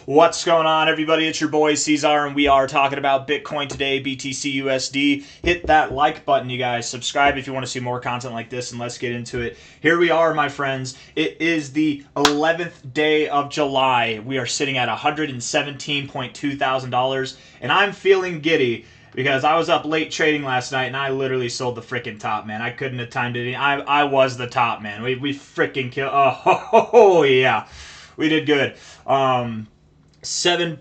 What's going on, everybody? It's your boy C-Zar, and we are talking about Bitcoin today, BTC USD. Hit that like button, you guys. Subscribe if you want to see more content like this, and let's get into it. Here we are, my friends. It is the 11th day of July. We are sitting at $117.2 thousand, and I'm feeling giddy because I was up late trading last night, and I literally sold the freaking top, man. I couldn't have timed it. I was the top, man. We freaking killed. Oh, yeah. We did good. 7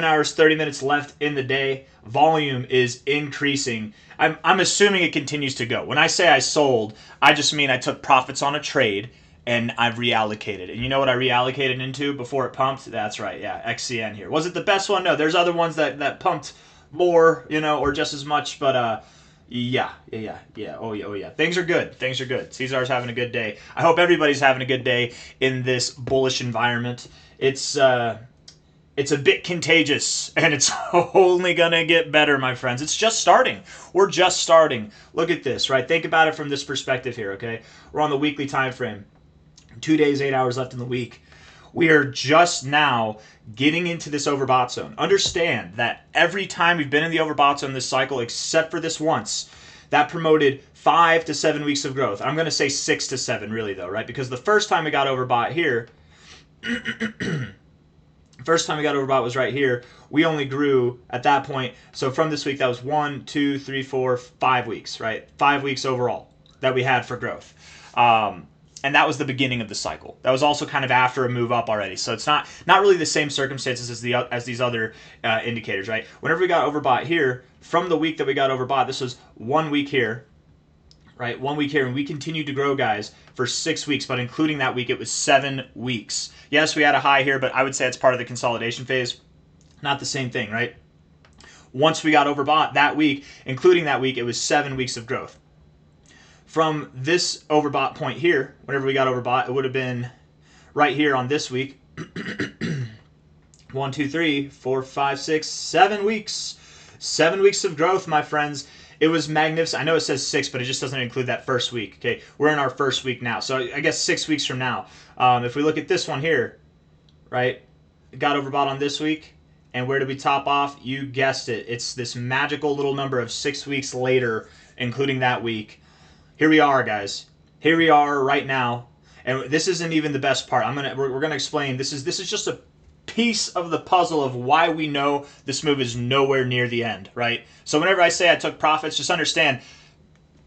hours, 30 minutes left in the day. Volume is increasing. I'm assuming it continues to go. When I say I sold, I just mean I took profits on a trade and I've reallocated. And you know what I reallocated into before it pumped? That's right, yeah, XCN here. Was it the best one? No, there's other ones that pumped more, you know, or just as much, but yeah. Oh yeah. Things are good. C-Zar's having a good day. I hope everybody's having a good day in this bullish environment. It's a bit contagious, and it's only gonna get better, my friends. It's just starting. We're just starting. Look at this, right? Think about it from this perspective here, okay? We're on the weekly time frame. 2 days, 8 hours left in the week. We are just now getting into this overbought zone. Understand that every time we've been in the overbought zone this cycle, except for this once, that promoted 5 to 7 weeks of growth. I'm going to say 6 to 7, really, though, right? Because the first time we got overbought here, was right here. We only grew at that point. So from this week, that was 1, 2, 3, 4, 5 weeks, right? 5 weeks overall that we had for growth. And that was the beginning of the cycle. That was also kind of after a move up already. So it's not really the same circumstances as these other indicators, right? Whenever we got overbought here, from the week that we got overbought, this was 1 week here, right? 1 week here, and we continued to grow, guys, for 6 weeks. But including that week, it was 7 weeks. Yes, we had a high here, but I would say it's part of the consolidation phase. Not the same thing, right? Once we got overbought that week, including that week, it was 7 weeks of growth. From this overbought point here, whenever we got overbought, it would have been right here on this week. 1, 2, 3, 4, 5, 6, 7 weeks. 7 weeks of growth, my friends. It was magnificent. I know it says 6, but it just doesn't include that first week. Okay, we're in our first week now. So I guess 6 weeks from now. If we look at this one here, right, it got overbought on this week. And where did we top off? You guessed it. It's this magical little number of 6 weeks later, including that week. Here we are, guys. Here we are right now, and this isn't even the best part. We're gonna explain. This is just a piece of the puzzle of why we know this move is nowhere near the end, right? So whenever I say I took profits, just understand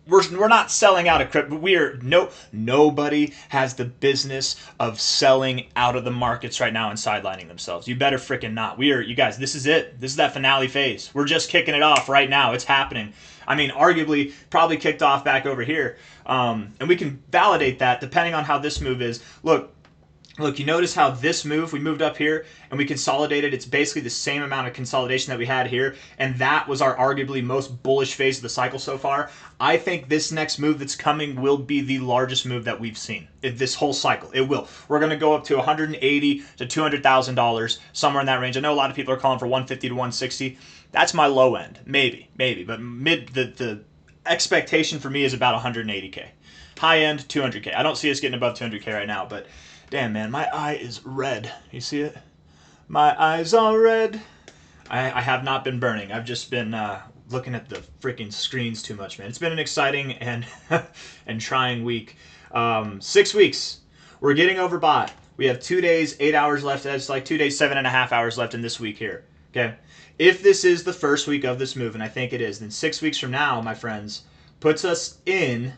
we're not selling out of crypto. Nobody has the business of selling out of the markets right now and sidelining themselves. You better freaking not. You guys, this is it. This is that finale phase. We're just kicking it off right now. It's happening. I mean, arguably, probably kicked off back over here. And we can validate that depending on how this move is. Look, you notice how this move, we moved up here and we consolidated. It's basically the same amount of consolidation that we had here. And that was our arguably most bullish phase of the cycle so far. I think this next move that's coming will be the largest move that we've seen in this whole cycle. It will. We're going to go up to $180,000 to $200,000, somewhere in that range. I know a lot of people are calling for $150,000 to $160,000. That's my low end. Maybe. But the expectation for me is about $180K. High end, $200K. I don't see us getting above $200K right now, but damn, man, my eye is red. You see it? My eyes are red. I have not been burning. I've just been looking at the freaking screens too much, man. It's been an exciting and trying week. 6 weeks. We're getting overbought. We have 2 days, 8 hours left. That's like 2 days, 7.5 hours left in this week here. Okay? If this is the first week of this move, and I think it is, then 6 weeks from now, my friends, puts us in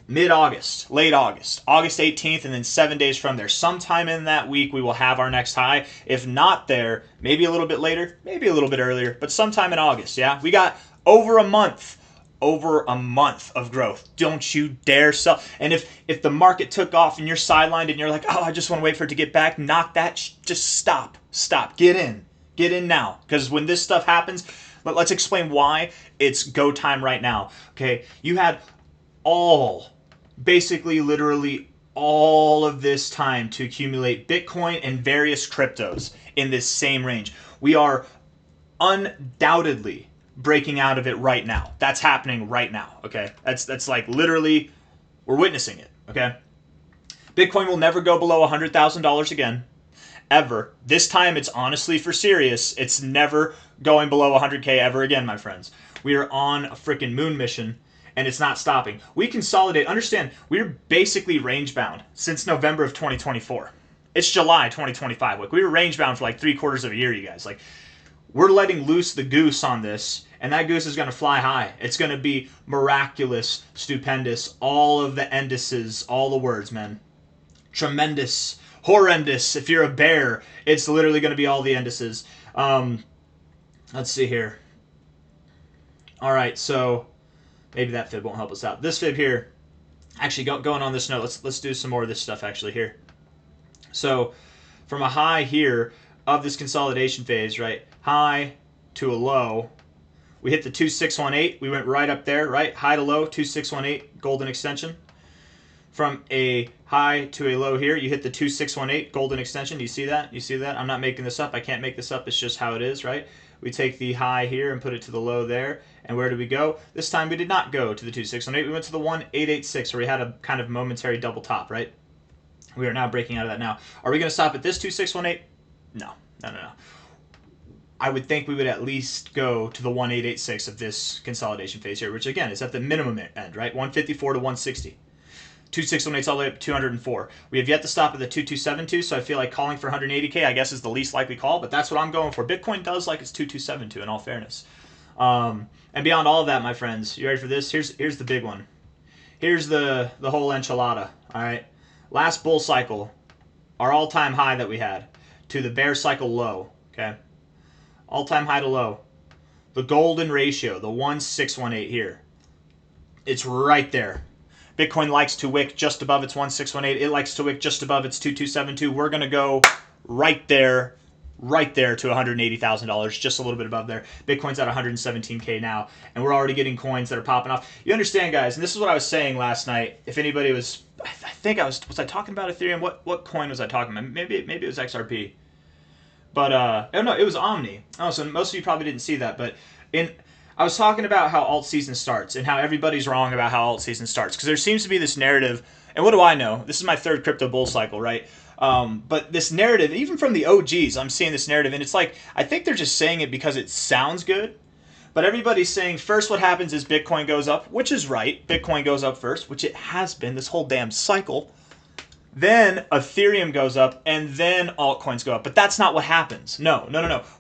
mid-August, late August, August 18th, and then 7 days from there. Sometime in that week, we will have our next high. If not there, maybe a little bit later, maybe a little bit earlier, but sometime in August, yeah? We got over a month of growth. Don't you dare sell. And if the market took off and you're sidelined and you're like, oh, I just want to wait for it to get back, knock that, just stop. Get in now. Because when this stuff happens, let's explain why it's go time right now. Okay, you had basically literally all of this time to accumulate Bitcoin and various cryptos in this same range. We are undoubtedly breaking out of it right now. That's happening right now, okay? That's like literally, we're witnessing it, okay? Bitcoin will never go below $100,000 again. ever. This time it's honestly for serious. It's never going below 100K ever again, my friends. We are on a freaking moon mission, and it's not stopping. We consolidate. Understand, we're basically range bound since November of 2024. It's July 2025. Like, we were range bound for like 3/4 of a year, you guys. Like, we're letting loose the goose on this, and that goose is going to fly high. It's going to be miraculous, stupendous, all of the enduses, all the words, man. Tremendous, horrendous. If you're a bear, it's literally going to be all the enduses. Let's see here. All right, so maybe that fib won't help us out. This fib here, actually going on this note, let's do some more of this stuff actually here. So from a high here of this consolidation phase, right, high to a low, we hit the 2618. We went right up there, right, high to low, 2618, golden extension. From a high to a low here, you hit the 2618, golden extension. Do you see that? You see that? I'm not making this up. I can't make this up. It's just how it is, right? We take the high here and put it to the low there. And where did we go? This time we did not go to the 2618. We went to the 1886, where we had a kind of momentary double top, right? We are now breaking out of that now. Are we going to stop at this 2618? No. I would think we would at least go to the 1886 of this consolidation phase here, which again is at the minimum end, right? 154 to 160. 2618 all the way up to 204. We have yet to stop at the 2272, so I feel like calling for 180K, I guess, is the least likely call, but that's what I'm going for. Bitcoin does like its 2272, in all fairness. And beyond all of that, my friends, you ready for this? Here's the big one. Here's the whole enchilada, all right? Last bull cycle, our all-time high that we had, to the bear cycle low, okay? All-time high to low. The golden ratio, the 1,618 here. It's right there. Bitcoin likes to wick just above its 1,618. It likes to wick just above its 2,272. We're going to go right there to $180,000, just a little bit above there. Bitcoin's at 117K now, and we're already getting coins that are popping off. You understand, guys, and this is what I was saying last night. If anybody was, I think I was I talking about Ethereum? What coin was I talking about? Maybe it was XRP. But, oh no, it was Omni. Oh, so most of you probably didn't see that, but I was talking about how Altseason starts and how everybody's wrong about how Altseason starts. Because there seems to be this narrative, and what do I know? This is my third crypto bull cycle, right? But this narrative, even from the OGs, I'm seeing this narrative, and it's like, I think they're just saying it because it sounds good. But everybody's saying first what happens is Bitcoin goes up, which is right. Bitcoin goes up first, which it has been this whole damn cycle. Then Ethereum goes up, and then altcoins go up. But that's not what happens. No.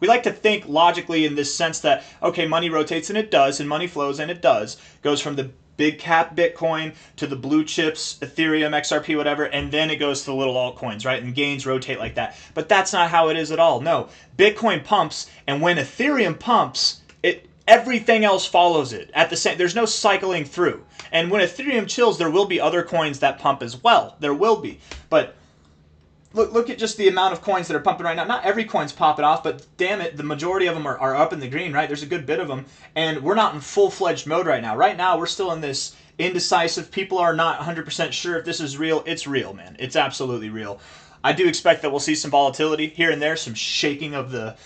We like to think logically in this sense that, okay, money rotates, and it does, and money flows, and it does. Goes from the big cap Bitcoin to the blue chips, Ethereum, XRP, whatever, and then it goes to the little altcoins, right? And gains rotate like that. But that's not how it is at all. No. Bitcoin pumps, and when Ethereum pumps, everything else follows it. There's no cycling through. And when Ethereum chills, there will be other coins that pump as well. There will be. But look at just the amount of coins that are pumping right now. Not every coin's popping off, but damn it, the majority of them are up in the green, right? There's a good bit of them. And we're not in full-fledged mode right now. Right now, we're still in this indecisive. People are not 100% sure if this is real. It's real, man. It's absolutely real. I do expect that we'll see some volatility here and there, some shaking of the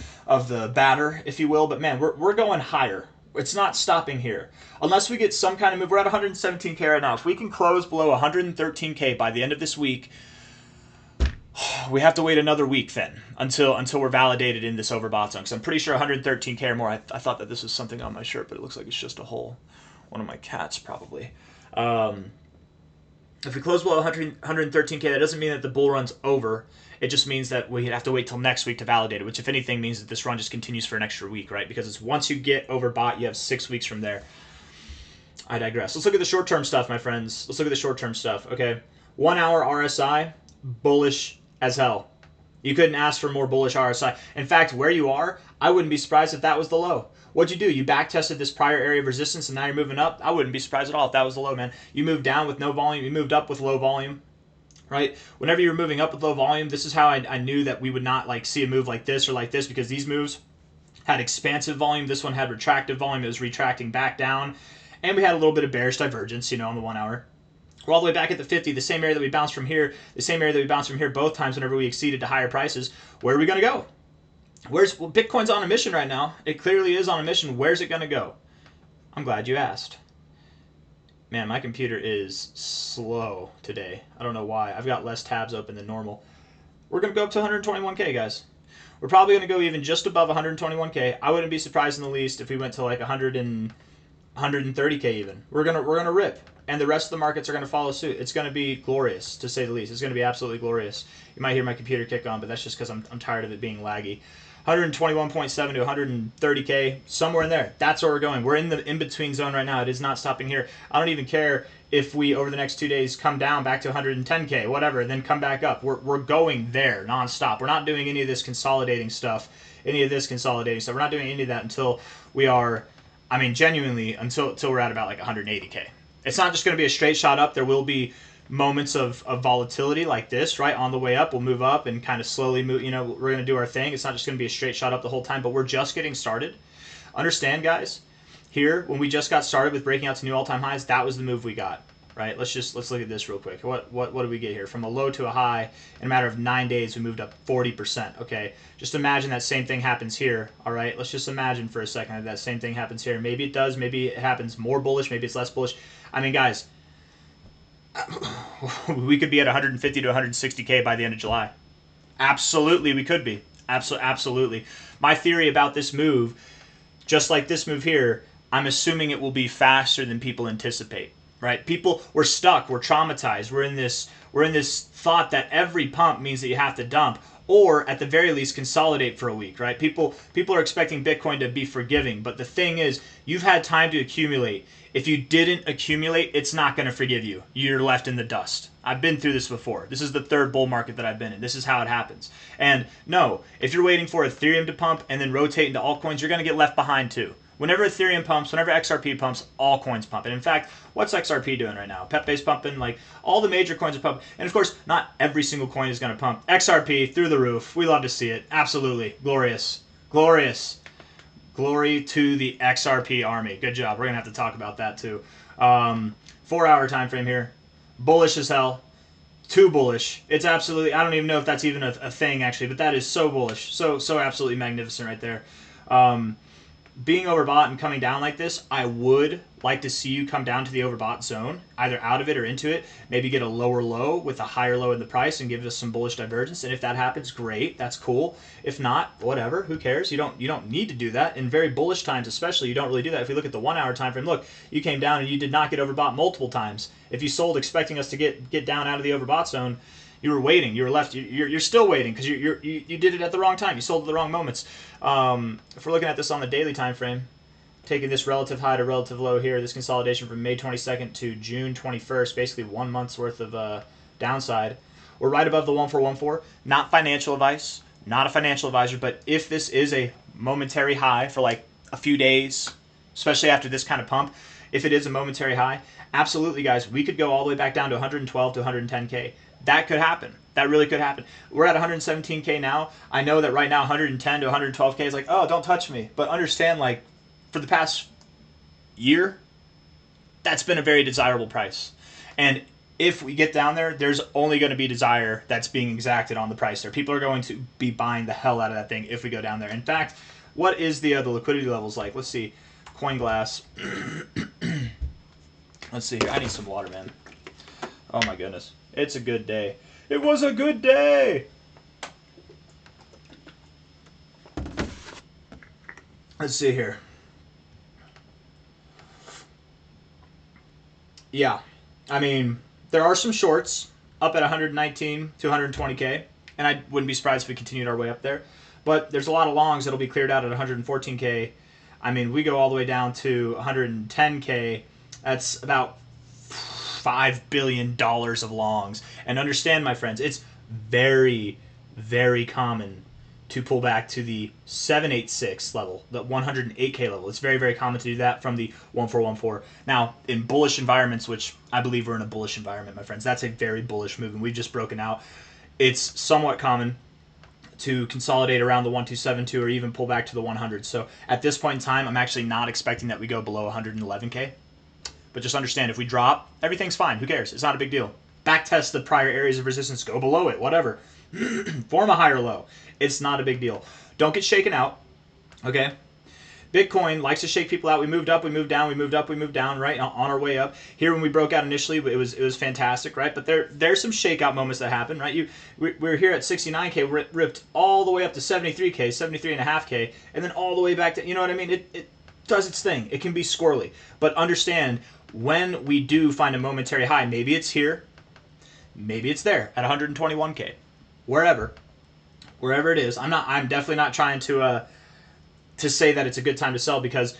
batter, if you will. But man, we're going higher. It's not stopping here. Unless we get some kind of move. We're at 117K right now. If we can close below 113K by the end of this week, we have to wait another week then until we're validated in this overbought zone. Because I'm pretty sure 113K or more. I thought that this was something on my shirt, but it looks like it's just a hole. One of my cats probably. If we close below 113K, that doesn't mean that the bull run's over. It just means that we have to wait till next week to validate it, which if anything means that this run just continues for an extra week, right? Because it's once you get overbought, you have 6 weeks from there. I digress. Let's look at the short-term stuff, my friends. Let's look at the short-term stuff, okay? 1 hour RSI, bullish as hell. You couldn't ask for more bullish RSI. In fact, where you are, I wouldn't be surprised if that was the low. What'd you do? You back-tested this prior area of resistance, and now you're moving up? I wouldn't be surprised at all if that was the low, man. You moved down with no volume. You moved up with low volume, right? Whenever you're moving up with low volume, this is how I knew that we would not see a move like this or like this, because these moves had expansive volume. This one had retractive volume. It was retracting back down. And we had a little bit of bearish divergence, on the 1 hour. We're all the way back at the 50, the same area that we bounced from here, both times whenever we exceeded to higher prices. Where are we going to go? Bitcoin's on a mission right now. It clearly is on a mission. Where's it going to go? I'm glad you asked. Man, my computer is slow today. I don't know why. I've got less tabs open than normal. We're going to go up to 121K, guys. We're probably going to go even just above 121K. I wouldn't be surprised in the least if we went to like 130K even. We're gonna rip, and the rest of the markets are gonna follow suit. It's gonna be glorious, to say the least. It's gonna be absolutely glorious. You might hear my computer kick on, but that's just because I'm tired of it being laggy. 121.7 to 130K, somewhere in there. That's where we're going. We're in the in-between zone right now. It is not stopping here. I don't even care if we, over the next 2 days, come down back to 110K, whatever, and then come back up. We're going there nonstop. We're not doing any of this consolidating stuff. We're not doing any of that until we are, I mean, genuinely, until we're at about like 180K. It's not just going to be a straight shot up. There will be moments of volatility like this, right? On the way up, we'll move up and kind of slowly move, you know, we're going to do our thing. It's not just going to be a straight shot up the whole time, but we're just getting started. Understand, guys, here, when we just got started with breaking out to new all-time highs, that was the move we got, right? Let's look at this real quick. What did we get here? From a low to a high, in a matter of 9 days, we moved up 40%, okay? Just imagine that same thing happens here, all right? Let's just imagine for a second that same thing happens here. Maybe it does, maybe it happens more bullish, maybe it's less bullish. I mean, guys, we could be at 150 to 160K by the end of July. Absolutely, we could be. Absolutely. My theory about this move, just like this move here, I'm assuming it will be faster than people anticipate, right? We're stuck, we're traumatized, we're in this thought that every pump means that you have to dump, or at the very least consolidate for a week, right? People are expecting Bitcoin to be forgiving, but the thing is, you've had time to accumulate. If you didn't accumulate, it's not going to forgive you. You're left in the dust. I've been through this before. This is the third bull market that I've been in. This is how it happens. And no, if you're waiting for Ethereum to pump and then rotate into altcoins, you're going to get left behind too. Whenever Ethereum pumps, whenever XRP pumps, all coins pump. And in fact, what's XRP doing right now? Pepe's pumping, like all the major coins are pumping. And of course, not every single coin is going to pump. XRP through the roof. We love to see it. Absolutely. Glorious. Glorious. Glory to the XRP army. Good job. We're going to have to talk about that too. 4-hour time frame here. Bullish as hell. Too bullish. It's absolutely, I don't even know if that's even a thing actually, but that is so bullish. So absolutely magnificent right there. Being overbought and coming down like this, I would like to see you come down to the overbought zone, either out of it or into it, maybe get a lower low with a higher low in the price and give us some bullish divergence. And if that happens, great, that's cool. If not, whatever, who cares? You don't need to do that. In very bullish times especially, you don't really do that. If we look at the 1 hour time frame, look, you came down and you did not get overbought multiple times. If you sold expecting us to get down out of the overbought zone, you were waiting. You were left. You're still waiting because you did it at the wrong time. You sold at the wrong moments. If we're looking at this on the daily time frame, taking this relative high to relative low here, this consolidation from May 22nd to June 21st, basically 1 month's worth of downside. We're right above the 1414. Not financial advice, not a financial advisor, but if this is a momentary high for like a few days, especially after this kind of pump, if it is a momentary high, absolutely, guys, we could go all the way back down to 112 to 110K. That could happen. That really could happen. We're at 117K now. I know that right now 110 to 112K is like, oh, don't touch me. But understand, like, for the past year, that's been a very desirable price. And if we get down there, there's only going to be desire that's being exacted on the price there. People are going to be buying the hell out of that thing if we go down there. In fact, what is the liquidity levels like? Let's see. CoinGlass. Let's see here. I need some water, man. Oh, my goodness. It's a good day. It was a good day. Let's see here. Yeah. I mean, there are some shorts up at 119 to 120K, and I wouldn't be surprised if we continued our way up there. But there's a lot of longs that'll be cleared out at 114K. I mean, we go all the way down to 110K. That's about $5 billion of longs. And understand, my friends, it's very, very common to pull back to the 786 level, the 108K level. It's very, very common to do that from the 1414. Now, in bullish environments, which I believe we're in a bullish environment, my friends, that's a very bullish move, and we've just broken out. It's somewhat common to consolidate around the 1272 or even pull back to the 100. So at this point in time, I'm actually not expecting that we go below 111K. But just understand, if we drop, everything's fine. Who cares? It's not a big deal. Backtest the prior areas of resistance. Go below it. Whatever. Form a higher low. It's not a big deal. Don't get shaken out. Okay? Bitcoin likes to shake people out. We moved up, we moved down, we moved up, we moved down, right, on our way up. Here when we broke out initially, it was fantastic, right? But there's some shakeout moments that happen, right? We're here at 69K, we're ripped all the way up to 73K, 73.5K, and then all the way back to, you know what I mean? It does its thing. It can be squirrely. But understand, when we do find a momentary high, maybe it's here, maybe it's there at 121K, wherever it is. I'm definitely not trying to say that it's a good time to sell, because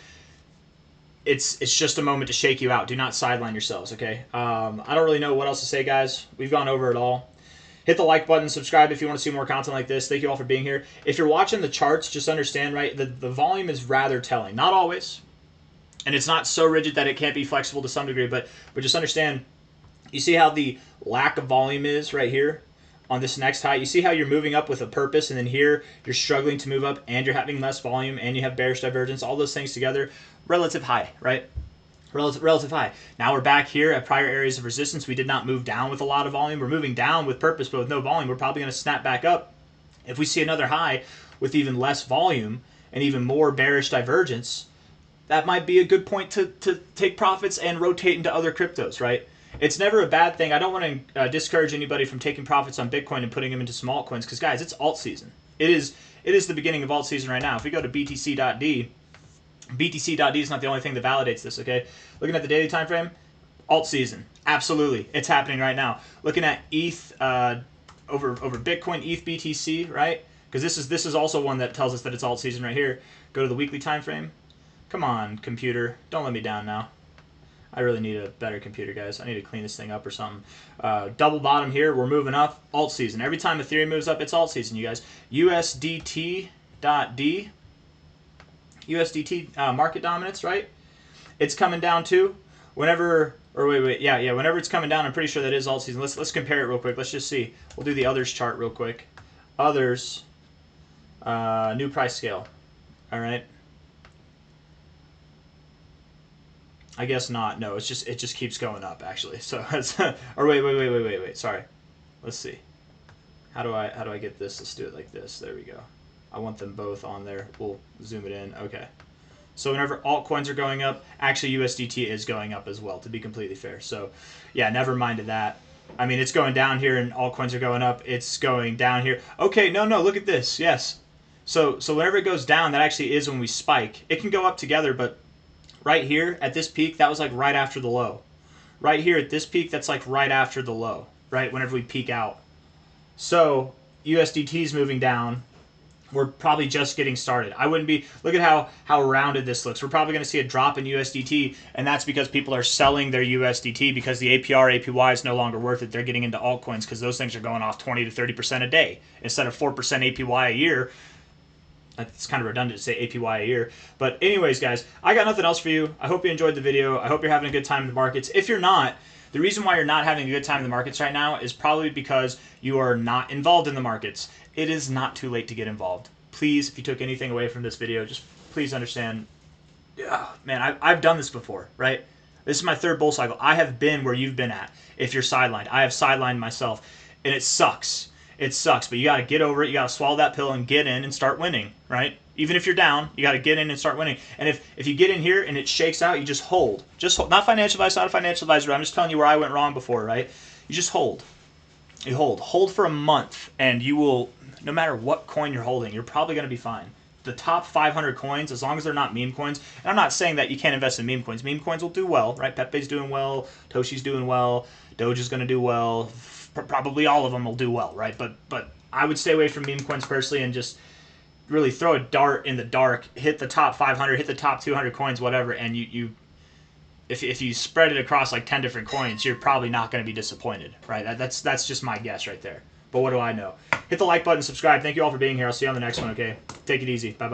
it's just a moment to shake you out. Do not sideline yourselves, okay? I don't really know what else to say, guys. We've gone over it all. Hit the like button, subscribe if you want to see more content like this. Thank you all for being here. If you're watching the charts, just understand, right, the volume is rather telling. Not always, and it's not so rigid that it can't be flexible to some degree, but just understand, you see how the lack of volume is right here on this next high? You see how you're moving up with a purpose, and then here you're struggling to move up, and you're having less volume, and you have bearish divergence, all those things together. Relative high, right? Relative high. Now we're back here at prior areas of resistance. We did not move down with a lot of volume. We're moving down with purpose, but with no volume. We're probably going to snap back up. If we see another high with even less volume and even more bearish divergence, that might be a good point to take profits and rotate into other cryptos, right? It's never a bad thing. I don't want to discourage anybody from taking profits on Bitcoin and putting them into some altcoins, because, guys, it's alt season. It is the beginning of alt season right now. If we go to BTC.D, BTC.D is not the only thing that validates this, okay? Looking at the daily time frame, alt season. Absolutely. It's happening right now. Looking at ETH over Bitcoin, ETH BTC, right? Because this is also one that tells us that it's alt season right here. Go to the weekly time frame. Come on, computer. Don't let me down now. I really need a better computer, guys. I need to clean this thing up or something. Double bottom here. We're moving up. Alt season. Every time Ethereum moves up, it's alt season, you guys. USDT.D. USDT market dominance, right? It's coming down too. Whenever, or wait, yeah, whenever it's coming down, I'm pretty sure that is alt season. Let's compare it real quick. Let's just see. We'll do the others chart real quick. Others, new price scale. All right. I guess not. No, it just keeps going up actually. So it's or wait. Sorry. Let's see. How do I get this? Let's do it like this. There we go. I want them both on there. We'll zoom it in. Okay. So whenever altcoins are going up, actually USDT is going up as well, to be completely fair. So yeah, never mind that. I mean, it's going down here and altcoins are going up. It's going down here. Okay, no, look at this. Yes. So whenever it goes down, that actually is when we spike. It can go up together, but right here at this peak, that was like right after the low. Right here at this peak, that's like right after the low, right? Whenever we peak out. So USDT is moving down. We're probably just getting started. I wouldn't be, look at how rounded this looks. We're probably going to see a drop in USDT, and that's because people are selling their USDT because the APR, APY is no longer worth it. They're getting into altcoins because those things are going off 20 to 30% a day instead of 4% APY a year. It's kind of redundant to say APY a year. But anyways, guys, I got nothing else for you. I hope you enjoyed the video. I hope you're having a good time in the markets. If you're not, the reason why you're not having a good time in the markets right now is probably because you are not involved in the markets. It is not too late to get involved. Please, if you took anything away from this video, just please understand, man, I've done this before, right? This is my third bull cycle. I have been where you've been at if you're sidelined. I have sidelined myself, and it sucks. It sucks, but you got to get over it. You got to swallow that pill and get in and start winning, right? Even if you're down, you got to get in and start winning. And if you get in here and it shakes out, you just hold. Just hold. Not financial advice, not a financial advisor. I'm just telling you where I went wrong before, right? You just hold. You hold. Hold for a month, and you will, no matter what coin you're holding, you're probably going to be fine. The top 500 coins, as long as they're not meme coins, and I'm not saying that you can't invest in meme coins. Meme coins will do well, right? Pepe's doing well. Toshi's doing well. Doge is going to do well. Probably all of them will do well, right? But I would stay away from meme coins personally and just really throw a dart in the dark, hit the top 500, hit the top 200 coins, whatever, and if you spread it across like 10 different coins, you're probably not going to be disappointed, right? That's just my guess right there. But what do I know? Hit the like button, subscribe. Thank you all for being here. I'll see you on the next one, okay? Take it easy. Bye-bye.